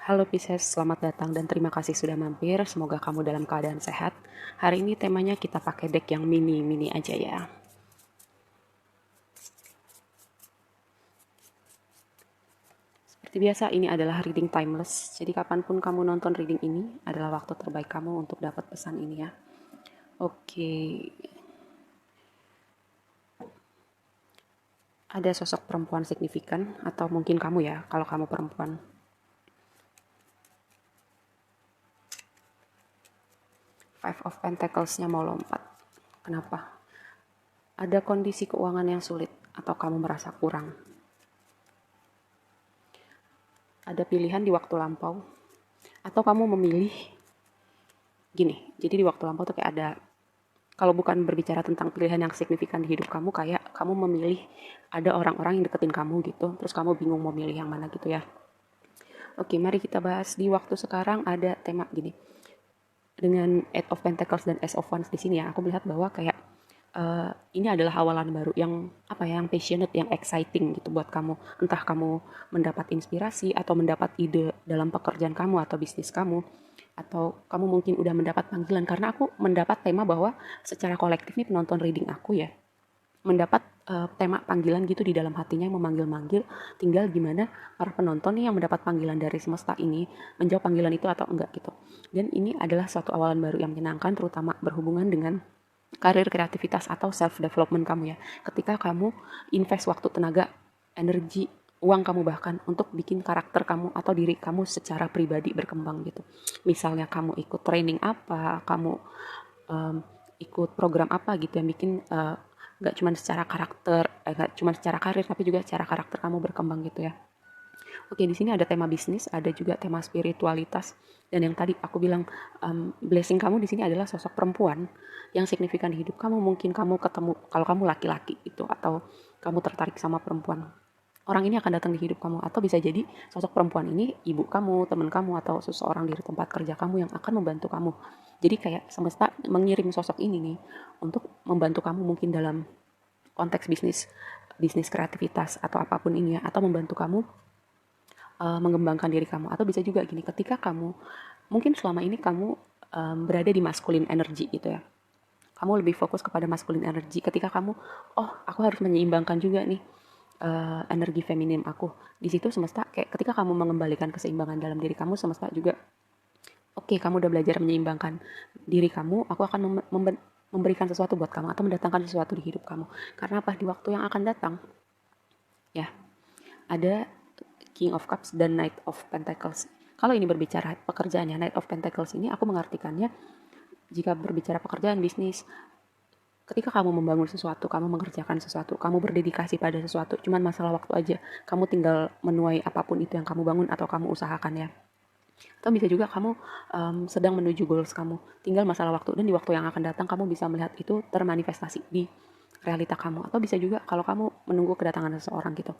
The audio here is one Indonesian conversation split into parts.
Halo Pisces, selamat datang dan terima kasih sudah mampir. Semoga kamu dalam keadaan sehat. Hari ini temanya kita pakai deck yang mini-mini aja ya. Seperti biasa, ini adalah reading timeless. Jadi kapanpun kamu nonton reading ini adalah waktu terbaik kamu untuk dapat pesan ini ya. Oke, ada sosok perempuan signifikan atau mungkin kamu ya, kalau kamu perempuan. Five of Pentacles-nya mau lompat. Kenapa? Ada kondisi keuangan yang sulit atau kamu merasa kurang. Ada pilihan di waktu lampau atau kamu memilih gini. Jadi di waktu lampau tuh kayak ada, kalau bukan berbicara tentang pilihan yang signifikan di hidup kamu, kayak kamu memilih ada orang-orang yang deketin kamu gitu, terus kamu bingung mau milih yang mana gitu ya. Oke, mari kita bahas di waktu sekarang. Ada tema gini, dengan Eight of Pentacles dan Ace of Wands di sini ya, aku melihat bahwa kayak ini adalah awalan baru yang apa ya, yang passionate, yang exciting gitu buat kamu. Entah kamu mendapat inspirasi atau mendapat ide dalam pekerjaan kamu atau bisnis kamu, atau kamu mungkin udah mendapat panggilan. Karena aku mendapat tema bahwa secara kolektif nih penonton reading aku ya mendapat tema panggilan gitu di dalam hatinya yang memanggil-manggil. Tinggal gimana para penonton nih yang mendapat panggilan dari semesta ini menjawab panggilan itu atau enggak gitu. Dan ini adalah suatu awalan baru yang menyenangkan, terutama berhubungan dengan karir, kreativitas, atau self development kamu ya. Ketika kamu invest waktu, tenaga, energi, uang kamu bahkan untuk bikin karakter kamu atau diri kamu secara pribadi berkembang gitu. Misalnya kamu ikut training apa, kamu ikut program apa gitu yang bikin nggak cuma secara karakter, nggak cuma secara karir, tapi juga secara karakter kamu berkembang gitu ya. Oke, di sini ada tema bisnis, ada juga tema spiritualitas, dan yang tadi aku bilang blessing kamu di sini adalah sosok perempuan yang signifikan di hidup kamu. Mungkin kamu ketemu, kalau kamu laki-laki itu, atau kamu tertarik sama perempuan, orang ini akan datang di hidup kamu. Atau bisa jadi sosok perempuan ini ibu kamu, teman kamu, atau seseorang di tempat kerja kamu yang akan membantu kamu. Jadi kayak semesta mengirim sosok ini nih untuk membantu kamu, mungkin dalam konteks bisnis, bisnis kreativitas atau apapun ini ya, atau membantu kamu mengembangkan diri kamu. Atau bisa juga gini, ketika kamu mungkin selama ini kamu berada di masculine energy gitu ya, kamu lebih fokus kepada masculine energy. Ketika kamu, oh aku harus menyeimbangkan juga nih energi feminim aku. Di situ semesta kayak ketika kamu mengembalikan keseimbangan dalam diri kamu, semesta juga oke, kamu udah belajar menyeimbangkan diri kamu, aku akan memberikan sesuatu buat kamu atau mendatangkan sesuatu di hidup kamu. Karena apa? Di waktu yang akan datang ya, ada King of Cups dan Knight of Pentacles. Kalau ini berbicara pekerjaannya, Knight of Pentacles ini aku mengartikannya jika berbicara pekerjaan, bisnis, ketika kamu membangun sesuatu, kamu mengerjakan sesuatu, kamu berdedikasi pada sesuatu, cuman masalah waktu aja. Kamu tinggal menuai apapun itu yang kamu bangun atau kamu usahakan ya. Atau bisa juga kamu sedang menuju goals kamu, tinggal masalah waktu, dan di waktu yang akan datang kamu bisa melihat itu termanifestasi di realita kamu. Atau bisa juga kalau kamu menunggu kedatangan seseorang gitu.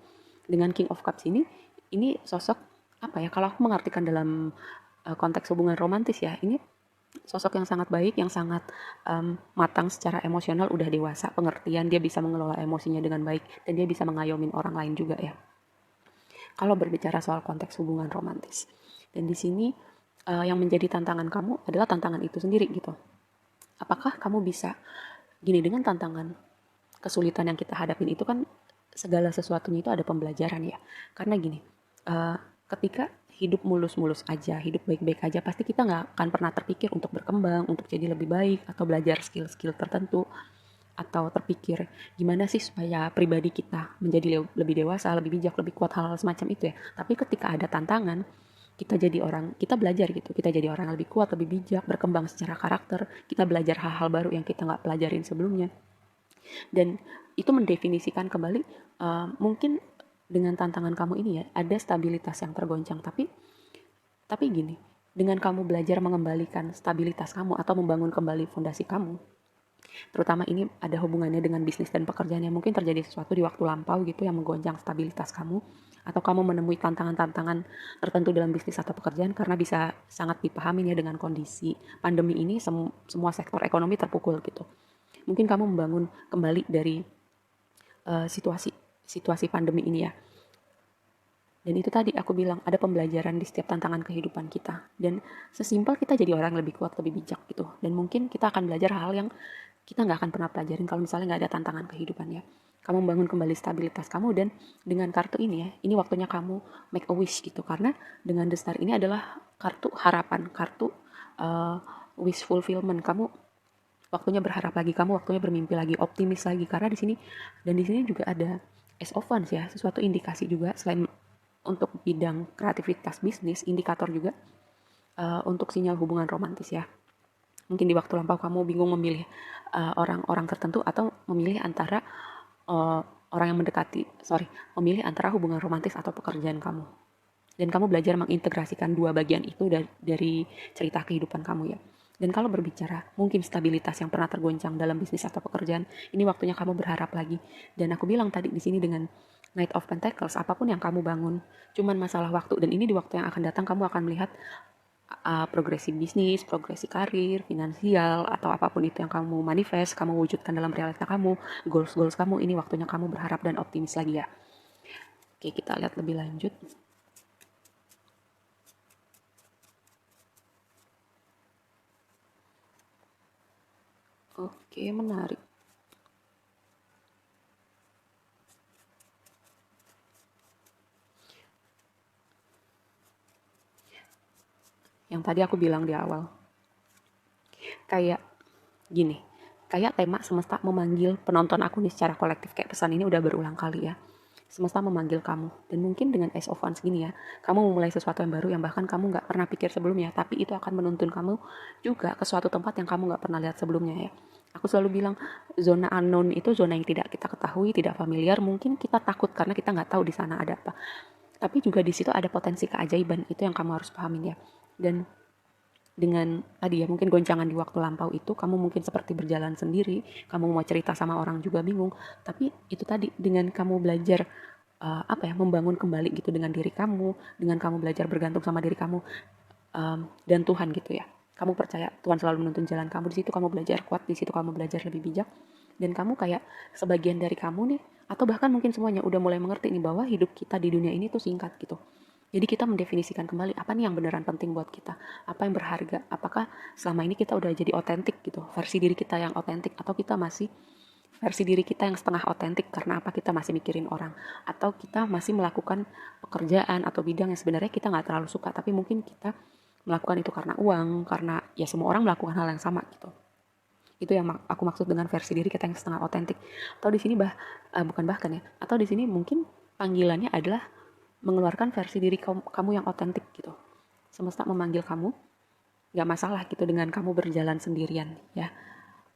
Dengan King of Cups ini sosok apa ya, kalau aku mengartikan dalam konteks hubungan romantis ya, ini sosok yang sangat baik, yang sangat matang secara emosional, udah dewasa, pengertian, dia bisa mengelola emosinya dengan baik, dan dia bisa mengayomin orang lain juga ya. Kalau berbicara soal konteks hubungan romantis, dan di sini yang menjadi tantangan kamu adalah tantangan itu sendiri gitu. Apakah kamu bisa gini, dengan tantangan, kesulitan yang kita hadapin itu kan segala sesuatunya itu ada pembelajaran ya. Karena gini, ketika hidup mulus-mulus aja, hidup baik-baik aja, pasti kita nggak akan pernah terpikir untuk berkembang, untuk jadi lebih baik, atau belajar skill-skill tertentu, atau terpikir gimana sih supaya pribadi kita menjadi lebih dewasa, lebih bijak, lebih kuat, hal-hal semacam itu ya. Tapi ketika ada tantangan, kita jadi orang, kita belajar gitu, kita jadi orang yang lebih kuat, lebih bijak, berkembang secara karakter, kita belajar hal-hal baru yang kita nggak pelajarin sebelumnya. Dan itu mendefinisikan kembali mungkin dengan tantangan kamu ini ya, ada stabilitas yang tergoncang, tapi gini, dengan kamu belajar mengembalikan stabilitas kamu atau membangun kembali fondasi kamu, terutama ini ada hubungannya dengan bisnis dan pekerjaan yang mungkin terjadi sesuatu di waktu lampau gitu yang menggoncang stabilitas kamu, atau kamu menemui tantangan-tantangan tertentu dalam bisnis atau pekerjaan, karena bisa sangat dipahami ya dengan kondisi pandemi ini, semua sektor ekonomi terpukul gitu. Mungkin kamu membangun kembali dari situasi pandemi ini ya. Dan itu tadi aku bilang, ada pembelajaran di setiap tantangan kehidupan kita. Dan sesimpel kita jadi orang lebih kuat, lebih bijak gitu. Dan mungkin kita akan belajar hal yang kita nggak akan pernah pelajarin kalau misalnya nggak ada tantangan kehidupan ya. Kamu membangun kembali stabilitas kamu, dan dengan kartu ini ya, ini waktunya kamu make a wish gitu. Karena dengan The Star ini adalah kartu harapan, kartu wish fulfillment. Kamu waktunya berharap lagi, kamu waktunya bermimpi lagi, optimis lagi. Karena di sini, dan di sini juga ada Ace of Wands ya, sesuatu indikasi juga selain untuk bidang kreativitas bisnis, indikator juga untuk sinyal hubungan romantis ya. Mungkin di waktu lampau kamu bingung memilih orang-orang tertentu, atau memilih antara uh, orang yang memilih antara hubungan romantis atau pekerjaan kamu. Dan kamu belajar mengintegrasikan dua bagian itu dari cerita kehidupan kamu ya. Dan kalau berbicara mungkin stabilitas yang pernah tergoncang dalam bisnis atau pekerjaan, ini waktunya kamu berharap lagi. Dan aku bilang tadi di sini dengan Knight of Pentacles, apapun yang kamu bangun, cuman masalah waktu. Dan ini di waktu yang akan datang kamu akan melihat progresi bisnis, progresi karir, finansial, atau apapun itu yang kamu manifest, kamu wujudkan dalam realita kamu, goals kamu, ini waktunya kamu berharap dan optimis lagi ya. Oke, kita lihat lebih lanjut. Oke, menarik. Yang tadi aku bilang di awal, kayak gini, kayak tema semesta memanggil penonton aku nih secara kolektif, kayak pesan ini udah berulang kali ya. Semesta memanggil kamu, dan mungkin dengan Ace of Wands gini ya, kamu memulai sesuatu yang baru yang bahkan kamu nggak pernah pikir sebelumnya, tapi itu akan menuntun kamu juga ke suatu tempat yang kamu nggak pernah lihat sebelumnya ya. Aku selalu bilang, zona unknown itu zona yang tidak kita ketahui, tidak familiar. Mungkin kita takut karena kita nggak tahu di sana ada apa. Tapi juga di situ ada potensi keajaiban, itu yang kamu harus pahamin ya. Dan dengan tadi ya mungkin goncangan di waktu lampau itu, kamu mungkin seperti berjalan sendiri, kamu mau cerita sama orang juga bingung, tapi itu tadi dengan kamu belajar membangun kembali gitu dengan diri kamu, dengan kamu belajar bergantung sama diri kamu dan Tuhan gitu ya. Kamu percaya Tuhan selalu menuntun jalan kamu, di situ kamu belajar kuat, di situ kamu belajar lebih bijak, dan kamu kayak sebagian dari kamu nih, atau bahkan mungkin semuanya udah mulai mengerti nih bahwa hidup kita di dunia ini tuh singkat gitu. Jadi kita mendefinisikan kembali apa nih yang beneran penting buat kita, apa yang berharga, apakah selama ini kita udah jadi otentik gitu, versi diri kita yang otentik, atau kita masih versi diri kita yang setengah otentik karena apa, kita masih mikirin orang, atau kita masih melakukan pekerjaan atau bidang yang sebenarnya kita nggak terlalu suka, tapi mungkin kita melakukan itu karena uang, karena ya semua orang melakukan hal yang sama gitu. Itu yang aku maksud dengan versi diri kita yang setengah otentik. Atau di sini bukan bahkan ya, atau di sini mungkin panggilannya adalah mengeluarkan versi diri kamu yang otentik gitu. Semesta memanggil kamu, gak masalah gitu dengan kamu berjalan sendirian ya.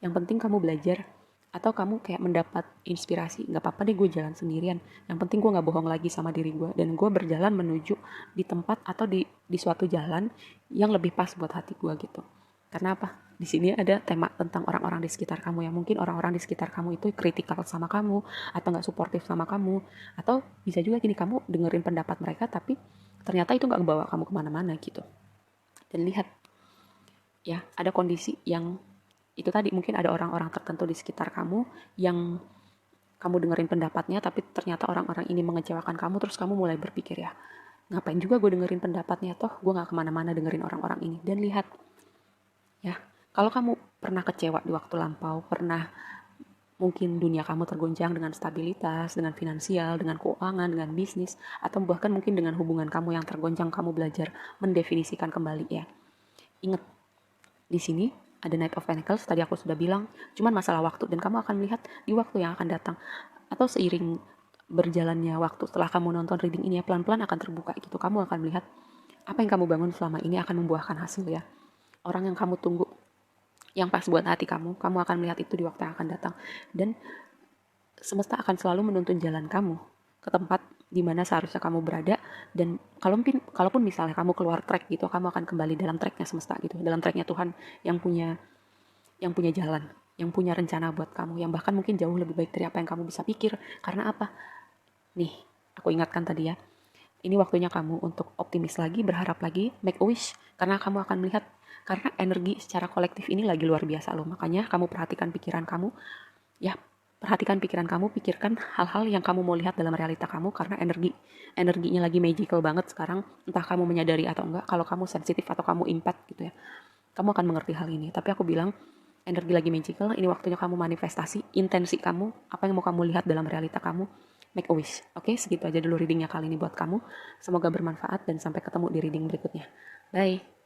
Yang penting kamu belajar, atau kamu kayak mendapat inspirasi, gak apa-apa deh gue jalan sendirian. Yang penting gue gak bohong lagi sama diri gue, dan gue berjalan menuju di tempat atau di suatu jalan yang lebih pas buat hati gue gitu. Karena apa? Di sini ada tema tentang orang-orang di sekitar kamu ya. Mungkin orang-orang di sekitar kamu itu kritikal sama kamu, atau nggak suportif sama kamu, atau bisa juga gini, kamu dengerin pendapat mereka tapi ternyata itu nggak membawa kamu kemana-mana gitu. Dan lihat ya, ada kondisi yang itu tadi, mungkin ada orang-orang tertentu di sekitar kamu yang kamu dengerin pendapatnya, tapi ternyata orang-orang ini mengecewakan kamu, terus kamu mulai berpikir ya, ngapain juga gue dengerin pendapatnya, toh gue gak kemana-mana dengerin orang-orang ini. Dan lihat ya, kalau kamu pernah kecewa di waktu lampau, pernah mungkin dunia kamu tergoncang dengan stabilitas, dengan finansial, dengan keuangan, dengan bisnis, atau bahkan mungkin dengan hubungan kamu yang tergoncang, kamu belajar mendefinisikan kembali ya. Ingat, di sini ada Knight of Pentacles, tadi aku sudah bilang, cuman masalah waktu, dan kamu akan melihat di waktu yang akan datang, atau seiring berjalannya waktu setelah kamu nonton reading ini ya, pelan-pelan akan terbuka gitu. Kamu akan melihat apa yang kamu bangun selama ini akan membuahkan hasil ya. Orang yang kamu tunggu, yang pas buat hati kamu akan melihat itu di waktu yang akan datang. Dan semesta akan selalu menuntun jalan kamu ke tempat di mana seharusnya kamu berada. Dan kalaupun misalnya kamu keluar track gitu, kamu akan kembali dalam tracknya semesta gitu, dalam tracknya Tuhan yang punya jalan, yang punya rencana buat kamu, yang bahkan mungkin jauh lebih baik dari apa yang kamu bisa pikir. Karena apa? Nih, aku ingatkan tadi ya, ini waktunya kamu untuk optimis lagi, berharap lagi, make a wish, karena kamu akan melihat, karena energi secara kolektif ini lagi luar biasa loh. Makanya kamu perhatikan pikiran kamu ya, Perhatikan pikiran kamu, pikirkan hal-hal yang kamu mau lihat dalam realita kamu, karena energinya lagi magical banget sekarang. Entah kamu menyadari atau enggak, kalau kamu sensitif atau kamu impact gitu ya, kamu akan mengerti hal ini. Tapi aku bilang, energi lagi magical, ini waktunya kamu manifestasi, intensi kamu, apa yang mau kamu lihat dalam realita kamu, make a wish. Oke, segitu aja dulu readingnya kali ini buat kamu. Semoga bermanfaat dan sampai ketemu di reading berikutnya. Bye.